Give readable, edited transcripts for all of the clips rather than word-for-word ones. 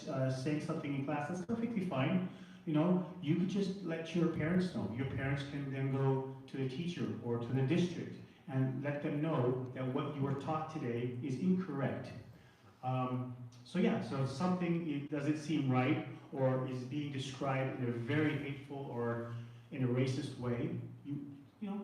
like saying something in class, that's perfectly fine. You know, you could just let your parents know. Your parents can then go to the teacher or to the district and let them know that what you were taught today is incorrect. So yeah, so if something it doesn't seem right or is being described in a very hateful or in a racist way, you know,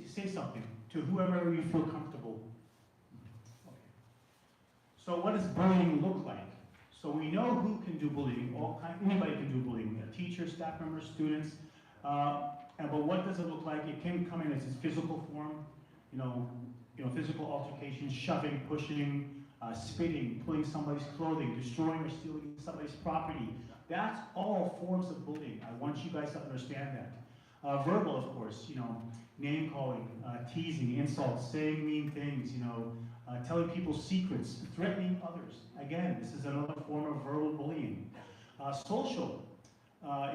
say something to whoever you feel comfortable. Okay. So what does bullying look like? So we know who can do bullying. Anybody can do bullying. Teachers, staff members, students. But what does it look like? It can come in as its physical form. You know, physical altercations, shoving, pushing, spitting, pulling somebody's clothing, destroying or stealing somebody's property. That's all forms of bullying. I want you guys to understand that. Verbal, of course, you know, name calling, teasing, insults, saying mean things, you know, telling people secrets, threatening others. Again, this is another form of verbal bullying. Social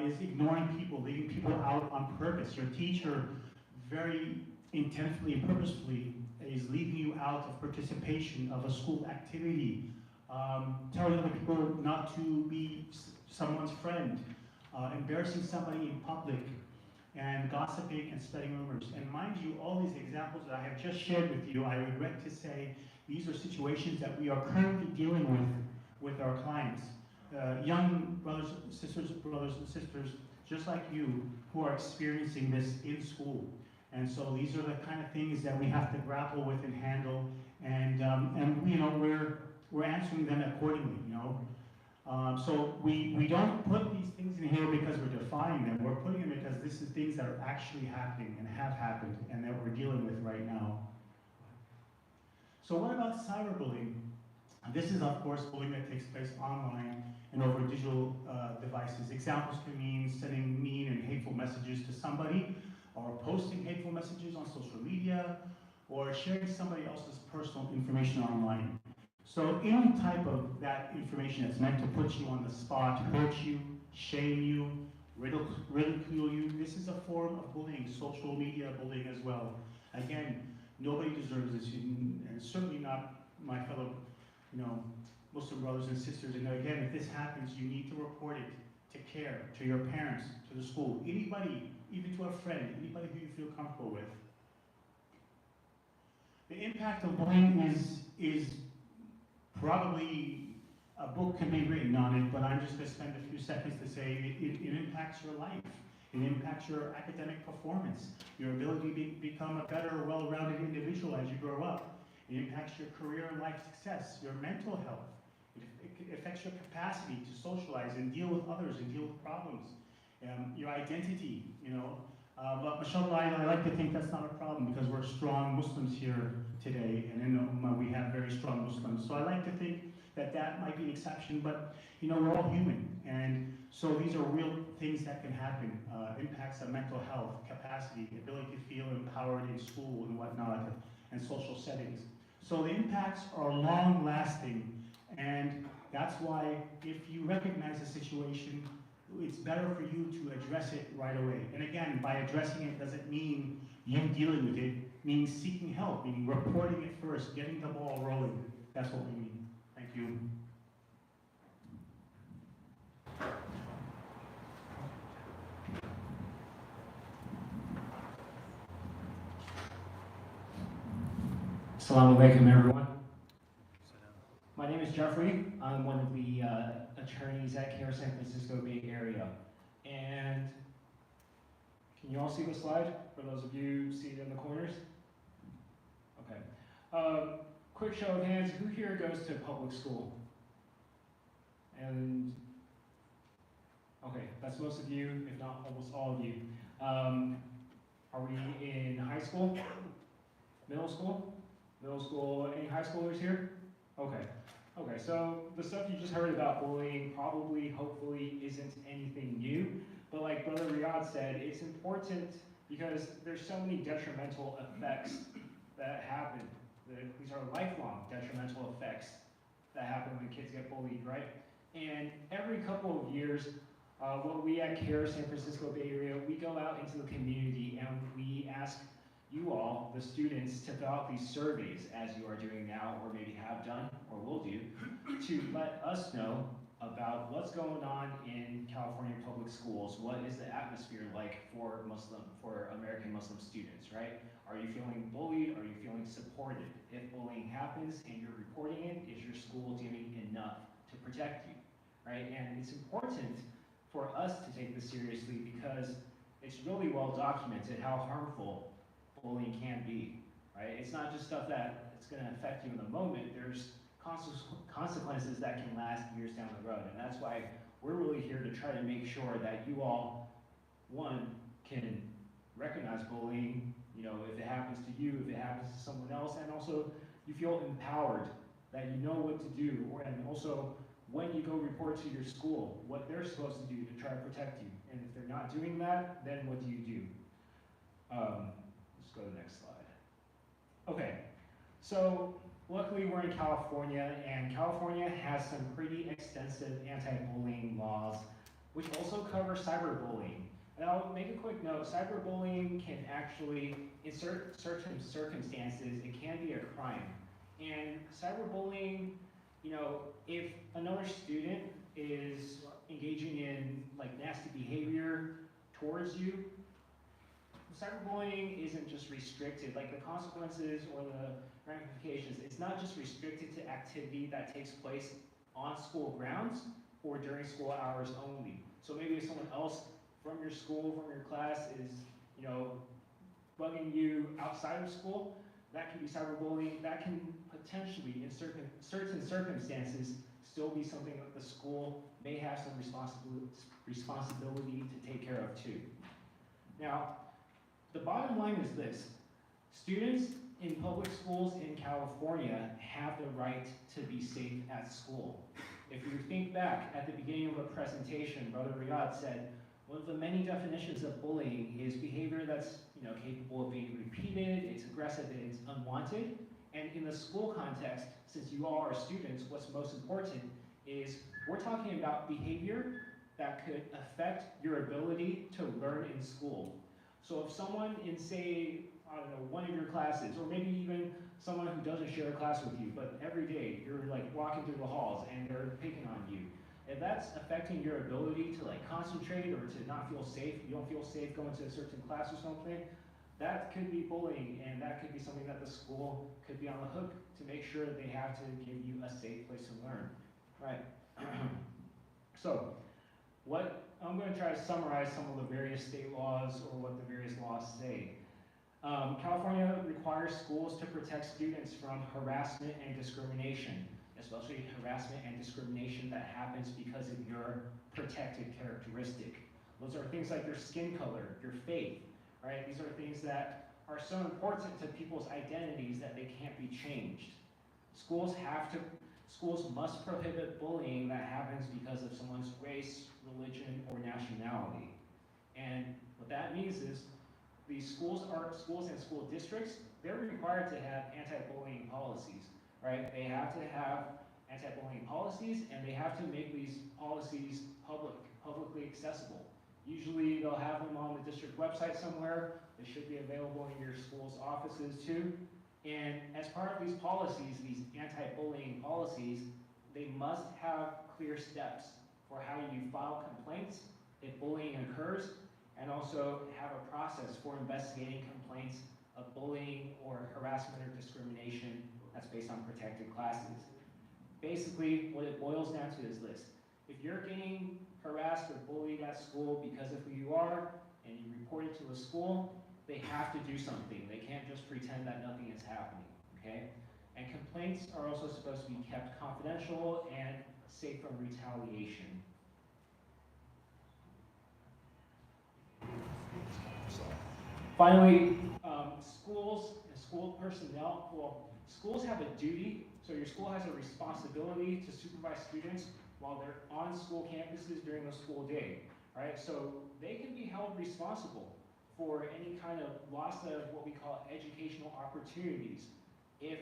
is ignoring people, leaving people out on purpose. Your teacher very intentionally and purposefully is leaving you out of participation of a school activity, telling other people not to be someone's friend, embarrassing somebody in public, and gossiping and spreading rumors. And mind you, all these examples that I have just shared with you, I regret to say these are situations that we are currently dealing with our clients. Young brothers and sisters, just like you, who are experiencing this in school. And so these are the kind of things that we have to grapple with and handle, and you know, we're answering them accordingly, you know. So we don't put these things in here because we're defying them. We're putting them because this is things that are actually happening and have happened and that we're dealing with right now. So what about cyberbullying? This is, of course, bullying that takes place online and over digital devices. Examples can mean sending mean and hateful messages to somebody, or posting hateful messages on social media, or sharing somebody else's personal information online. So any type of that information that's meant to put you on the spot, hurt you, shame you, ridicule you, this is a form of bullying, social media bullying as well. Again, nobody deserves this, and certainly not my fellow, you know, Muslim brothers and sisters. And again, if this happens, you need to report it to CAIR, to your parents, to the school, anybody, even to a friend, anybody who you feel comfortable with. The impact of bullying is probably a book can be written on it, but I'm just going to spend a few seconds to say it impacts your life. It impacts your academic performance, your ability to become a better, well-rounded individual as you grow up. It impacts your career and life success, your mental health. It affects your capacity to socialize and deal with others and deal with problems. Your identity, you know. But mashallah, I like to think that's not a problem because we're strong Muslims here today, and in Ummah we have very strong Muslims. So I like to think that that might be an exception, but you know, we're all human, and so these are real things that can happen. Impacts of mental health, capacity, ability to feel empowered in school and whatnot, and social settings. So the impacts are long-lasting, and that's why if you recognize a situation, it's better for you to address it right away. And again, by addressing it doesn't mean you dealing with it. It means seeking help, meaning reporting it first, getting the ball rolling. That's what we mean. Thank you. Assalamu alaikum, everyone. My name is Jeffrey. I'm one of the attorneys at CAIR San Francisco Bay Area. And can you all see the slide? For those of you seated in the corners? Okay. Quick show of hands, who here goes to public school? And, okay, that's most of you, if not almost all of you. Are we in high school? Middle school? Middle school, any high schoolers here? Okay. Okay, so the stuff you just heard about bullying probably, hopefully, isn't anything new. But like Brother Riyadh said, it's important because there's so many detrimental effects that happen. These are lifelong detrimental effects that happen when kids get bullied, right? And every couple of years, what we at CAIR San Francisco Bay Area, we go out into the community and we ask you all, the students, to fill out these surveys as you are doing now, or maybe have done, or will do, to let us know about going on in California public schools? What is the atmosphere like for American Muslim students, right? Are you feeling bullied? Are you feeling supported? If bullying happens and you're reporting it, is your school doing enough to protect you, right? And it's important for us to take this seriously because it's really well documented how harmful bullying can be, right? It's not just stuff that it's going to affect you in the moment. There's consequences that can last years down the road, and that's why we're really here to try to make sure that you all, one, can recognize bullying, you know, if it happens to you, if it happens to someone else, and also you feel empowered that you know what to do, and also when you go report to your school, what they're supposed to do to try to protect you. And if they're not doing that, then what do you do? Let's go to the next slide. Okay, so luckily we're in California, and California has some pretty extensive anti-bullying laws, which also cover cyberbullying. And I'll make a quick note, cyberbullying can actually, in certain circumstances, it can be a crime. And cyberbullying, you know, if another student is engaging in like nasty behavior towards you, cyberbullying isn't just restricted, like the consequences or the ramifications, it's not just restricted to activity that takes place on school grounds or during school hours only. So maybe if someone else from your school, from your class is, you know, bugging you outside of school, that can be cyberbullying. That can potentially, in certain circumstances, still be something that the school may have some responsibility to take care of too. Now, the bottom line is this. Students in public schools in California have the right to be safe at school. If you think back at the beginning of a presentation, Brother Riyadh said, one of the many definitions of bullying is behavior that's, you know, capable of being repeated, it's aggressive, and it's unwanted. And in the school context, since you all are students, what's most important is we're talking about behavior that could affect your ability to learn in school. So if someone in, say, I don't know, one of your classes, or maybe even someone who doesn't share a class with you, but every day you're like walking through the halls and they're picking on you, if that's affecting your ability to like concentrate or to not feel safe, you don't feel safe going to a certain class or something, that could be bullying, and that could be something that the school could be on the hook to make sure that they have to give you a safe place to learn, right? So, I'm going to try to summarize some of the various state laws or what the various laws say. California requires schools to protect students from harassment and discrimination, especially harassment and discrimination that happens because of your protected characteristic. Those are things like your skin color, your faith, right? These are things that are so important to people's identities that they can't be changed. Schools must prohibit bullying that happens because of someone's race, religion, or nationality. And what that means is these schools and school districts, they're required to have anti-bullying policies, right? They have to have anti-bullying policies, and they have to make these policies publicly accessible. Usually they'll have them on the district website somewhere. They should be available in your school's offices too. And as part of these policies, these anti-bullying policies, they must have clear steps for how you file complaints if bullying occurs, and also have a process for investigating complaints of bullying or harassment or discrimination that's based on protected classes. Basically, what it boils down to is this. If you're getting harassed or bullied at school because of who you are, and you report it to a school, they have to do something. They can't just pretend that nothing is happening, okay? And complaints are also supposed to be kept confidential and safe from retaliation. Finally, schools and school personnel, schools have a duty, so your school has a responsibility to supervise students while they're on school campuses during the school day, right? So they can be held responsible for any kind of loss of what we call educational opportunities. If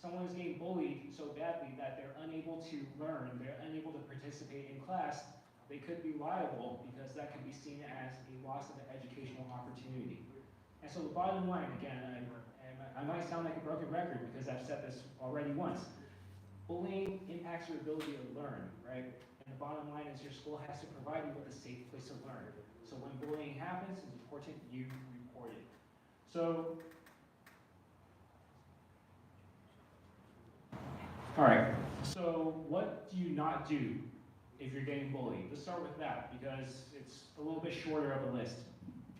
someone is getting bullied so badly that they're unable to learn, they're unable to participate in class, they could be liable because that could be seen as a loss of an educational opportunity. And so the bottom line, again, I might sound like a broken record because I've said this already once. Bullying impacts your ability to learn, right? And the bottom line is your school has to provide you with a safe place to learn. So when bullying happens, it's important you report it. So, all right, so what do you not do if you're getting bullied? Let's start with that because it's a little bit shorter of a list.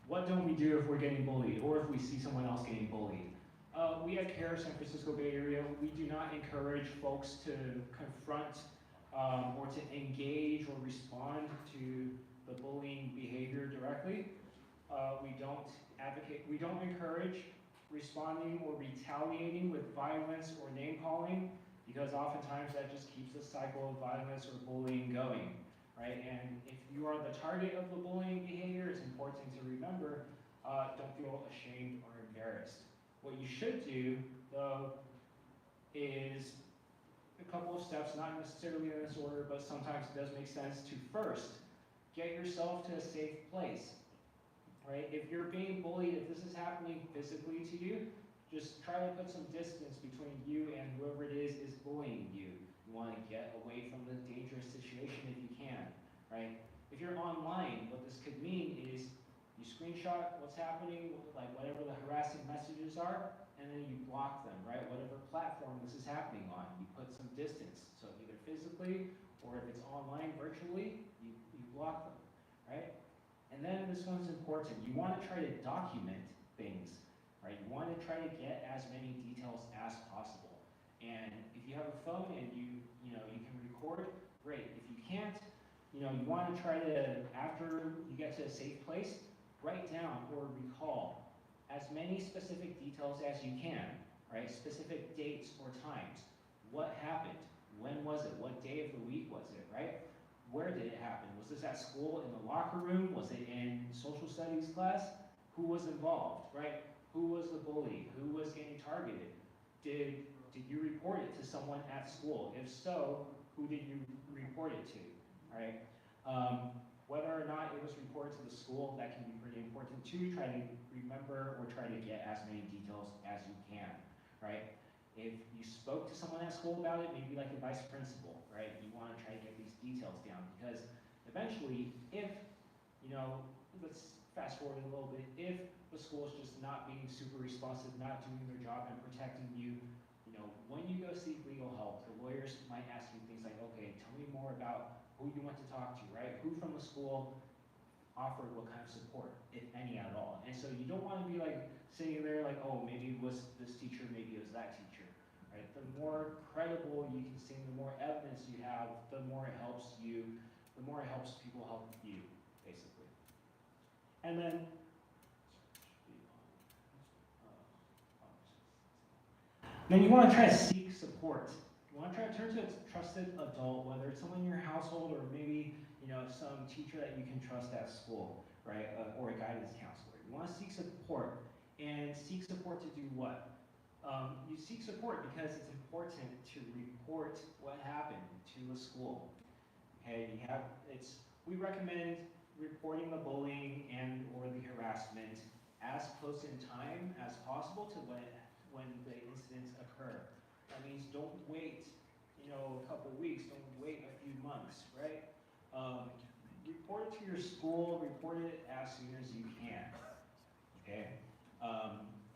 What don't we do if we're getting bullied or if we see someone else getting bullied? We at CAIR, San Francisco Bay Area, we do not encourage folks to confront or to engage or respond to the bullying behavior directly. We don't advocate, we don't encourage responding or retaliating with violence or name calling, because oftentimes that just keeps the cycle of violence or bullying going, right? And if you are the target of the bullying behavior, it's important to remember, don't feel ashamed or embarrassed. What you should do, though, is a couple of steps, not necessarily in this order, but sometimes it does make sense to first get yourself to a safe place, right? If you're being bullied, if this is happening physically to you, just try to put some distance between you and whoever it is bullying you. You want to get away from the dangerous situation if you can, right? If you're online, what this could mean is you screenshot what's happening, like whatever the harassing messages are, and then you block them, right? Whatever platform this is happening on, you put some distance. So either physically or if it's online, virtually, you block them, right? And then this one's important. You want to try to document things, right? You want to try to get as many details as possible. And if you have a phone and you can record, great. If you can't, you want to try to, after you get to a safe place, write down or recall as many specific details as you can, right? Specific dates or times. What happened? When was it? What day of the week was it, right? Where did it happen? Was this at school, in the locker room? Was it in social studies class? Who was involved, right? Who was the bully? Who was getting targeted? Did you report it to someone at school? If so, who did you report it to, right? Whether or not it was reported to the school, that can be pretty important too. Try to remember or try to get as many details as you can, right? If you spoke to someone at school about it, maybe like a vice principal, right? You want to try to get these details down because eventually, if, let's fast forward a little bit, if the school is just not being super responsive, not doing their job and protecting you, when you go seek legal help, the lawyers might ask you things like, okay, tell me more about who you went to talk to, right? Who from the school offered what kind of support, if any at all. And so you don't want to be like sitting there like, oh, maybe it was this teacher, maybe it was that teacher, right? The more credible you can seem, the more evidence you have, the more it helps you, the more it helps people help you, basically. And then, you want to try to seek support. You want to try to turn to a trusted adult, whether it's someone in your household or maybe some teacher that you can trust at school, right? Or a guidance counselor. You want to seek support, and seek support to do what? You seek support because it's important to report what happened to a school. Okay, we recommend reporting the bullying and or the harassment as close in time as possible to when the incidents occur. That means don't wait, a couple weeks, don't wait a few months, right? Report it to your school, report it as soon as you can, okay?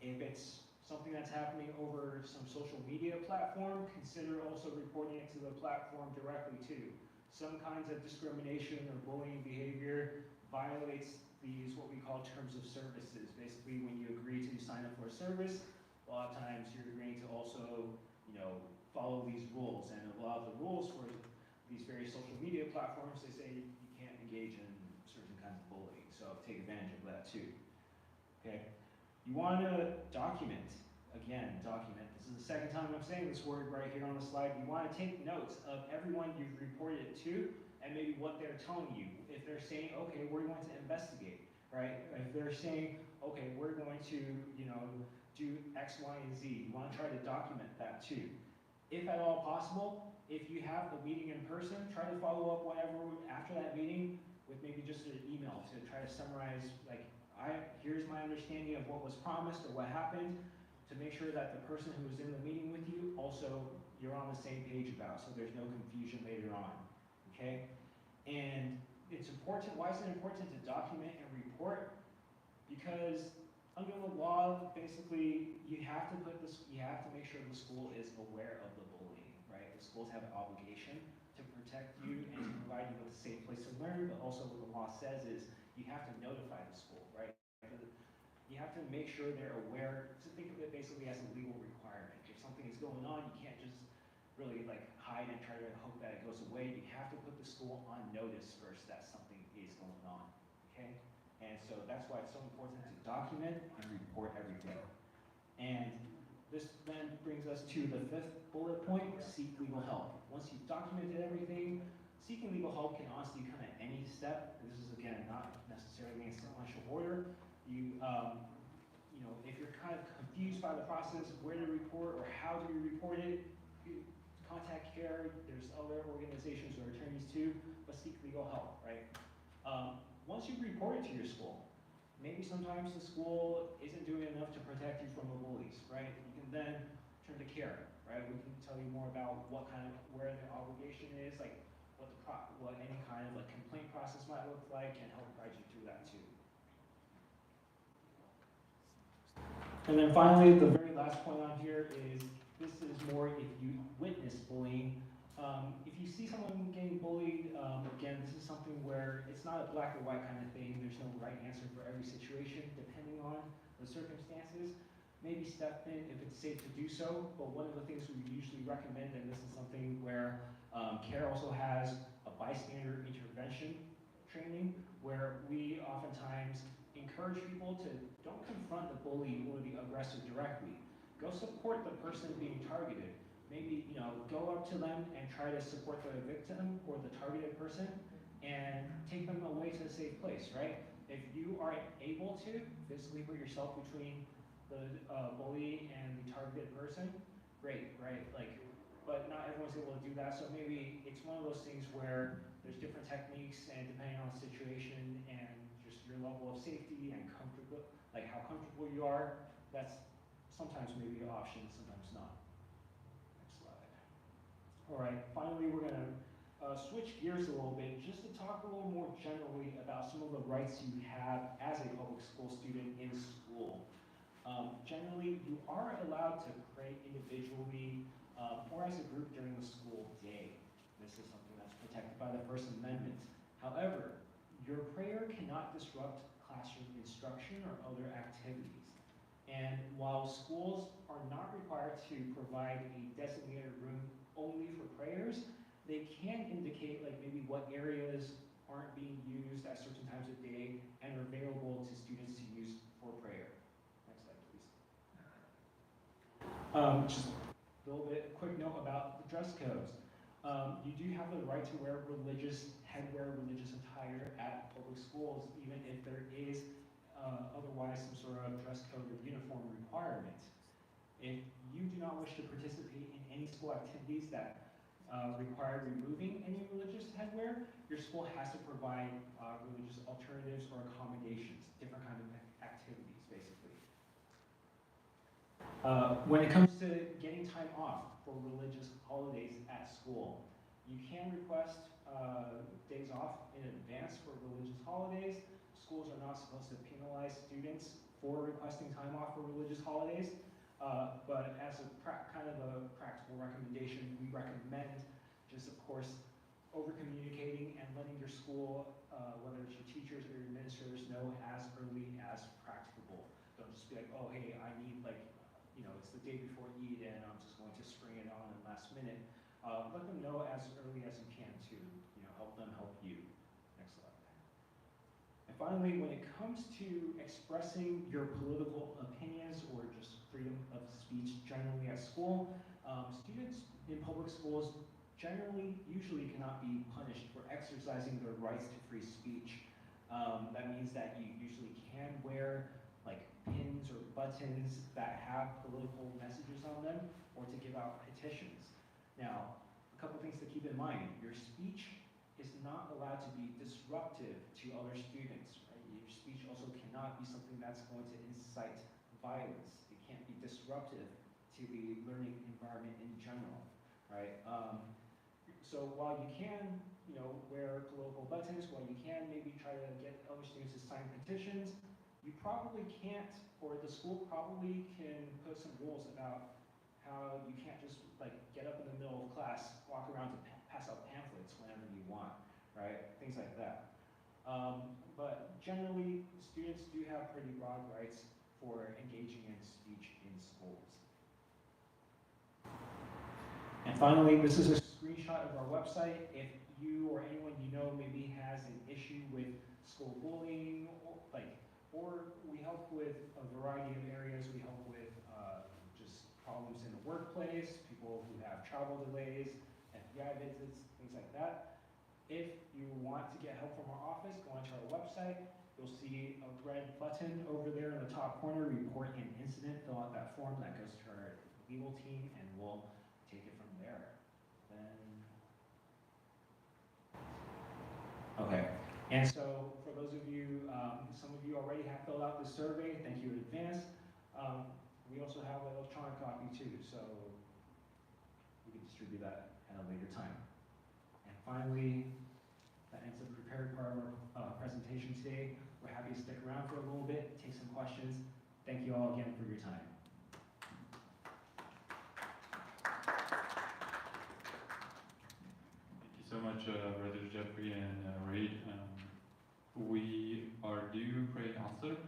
If it's something that's happening over some social media platform, consider also reporting it to the platform directly too. Some kinds of discrimination or bullying behavior violates these, what we call terms of services. Basically, when you agree to sign up for a service, a lot of times you're agreeing to also, follow these rules. And a lot of the rules for these various social media platforms, they say you can't engage in certain kinds of bullying. So take advantage of that too. Okay. You want to document. Again, document. This is the second time I'm saying this word right here on the slide. You want to take notes of everyone you've reported it to and maybe what they're telling you. If they're saying, okay, we're going to investigate, right? If they're saying, okay, we're going to, do X, Y, and Z, you want to try to document that too. If at all possible, if you have a meeting in person, try to follow up whatever after that meeting with maybe just an email to try to summarize, like, here's my understanding of what was promised or what happened, to make sure that the person who was in the meeting with you also you're on the same page about, so there's no confusion later on, okay? it's important. Why is it important to document and report? Because under the law, basically, you have to make sure the school is aware of the bullying, right? The schools have an obligation to protect you and to provide you with a safe place to learn, but also what the law says is you have to notify the school, right? You have to make sure they're aware, to think of it basically as a legal requirement. If something is going on, you can't just really like hide and try to hope that it goes away. You have to put the school on notice first that something is going on, okay? And so that's why it's so important to document and report everything. And this then brings us to the 5th bullet point, seek legal help. Once you've documented everything, seeking legal help can honestly come at any step. This is, again, not necessarily in sequential order. You know, if you're kind of confused by the process of where to report or how do you report it, you contact CAIR. There's other organizations or attorneys too, but seek legal help, right? Once you report it to your school, maybe sometimes the school isn't doing enough to protect you from the bullies, right? You can then turn to CAIR, right? We can tell you more about where the obligation is, like what any kind of like complaint process might look like, and help guide you through that too. And then finally, the very last point on here is, this is more if you witness bullying. If you see someone getting bullied, again, this is something where it's not a black or white kind of thing. There's no right answer for every situation, depending on the circumstances. Maybe step in if it's safe to do so, but one of the things we usually recommend, and this is something where CAIR also has a bystander intervention training, where we oftentimes encourage people to don't confront the bully or the aggressor directly. Go support the person being targeted. Maybe, you know, go up to them and try to support the victim or the targeted person and take them away to a safe place, right? If you are able to physically put yourself between the bully and the targeted person, great, right? Like, but not everyone's able to do that, so maybe it's one of those things where there's different techniques, and depending on the situation and just your level of safety and comfortable, like how comfortable you are, that's sometimes maybe an option, sometimes not. Next slide. All right, finally we're gonna switch gears a little bit just to talk a little more generally about some of the rights you have as a public school student in school. Generally, you are allowed to pray individually or as a group during the school day. This is something that's protected by the First Amendment. However, your prayer cannot disrupt classroom instruction or other activities. And while schools are not required to provide a designated room only for prayers, they can indicate like maybe what areas aren't being used at certain times of day and are available to students to use for prayer. Next slide, please. Just a little bit quick note about the dress codes. You do have the right to wear religious headwear, religious attire at public schools, even if there is otherwise some sort of dress code or uniform requirement. If you do not wish to participate in any school activities that require removing any religious headwear, your school has to provide religious alternatives or accommodations, different kinds of activities, basically. When it comes to getting time off for religious holidays at school, you can request days off in advance for religious holidays. Schools are not supposed to penalize students for requesting time off for religious holidays, but as a kind of a practical recommendation, we recommend just, of course, over-communicating and letting your school, whether it's your teachers or your administrators, know as early as practicable. Don't just be like, oh, hey, I need, like, you know, it's the day before Eid and I'm just going to spring it on in the last minute. Let them know as early as you can to, you know, help them help you. Next slide. And finally, when it comes to expressing your political opinions or just freedom of speech generally at school, students in public schools usually cannot be punished for exercising their rights to free speech. That means that you usually can wear like pins or buttons that have political messages on them, or to give out petitions. Now, a couple things to keep in mind. Your speech is not allowed to be disruptive to other students, right? Your speech also cannot be something that's going to incite violence. It can't be disruptive to the learning environment in general, right? So while you can wear global buttons while you can, maybe try to get other students to sign petitions. You probably can't, or the school probably can put some rules about how you can't just like get up in the middle of class, walk around to pass out pamphlets whenever you want, right? Things like that. But generally, students do have pretty broad rights for engaging in speech in schools. And finally, this is a screenshot of our website. If you or anyone you know maybe has an issue with school bullying, or we help with a variety of areas. We help with just problems in the workplace, people who have travel delays, FBI visits, things like that. If you want to get help from our office, go onto our website. You'll see a red button over there in the top corner, report an incident. Fill out that form that goes to our legal team, and we'll take it from there. Okay, and so for those of you, some of you already have filled out the survey, thank you in advance. We also have an electronic copy too, so we can distribute that at a later time. And finally, that ends the prepared part of our presentation today. We're happy to stick around for a little bit, take some questions. Thank you all again for your time. Thank you so much, Brothers Jeffrey and Reid. We are due for an answer,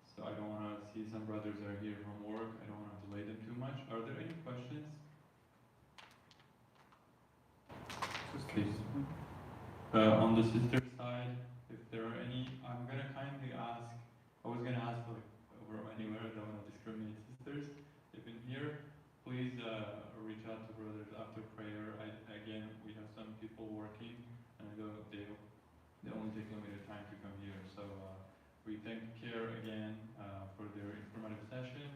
so I don't want to see some brothers are here from work. I don't want to delay them too much. Are there any questions? Please. On the sister side, if there are any, I'm going to kindly ask, I was going to ask like over anywhere, I don't want to discriminate sisters. If in here, please reach out to brothers after prayer. Again, we have some people working, and they only take limited time to come here. So we thank CAIR again for their informative session.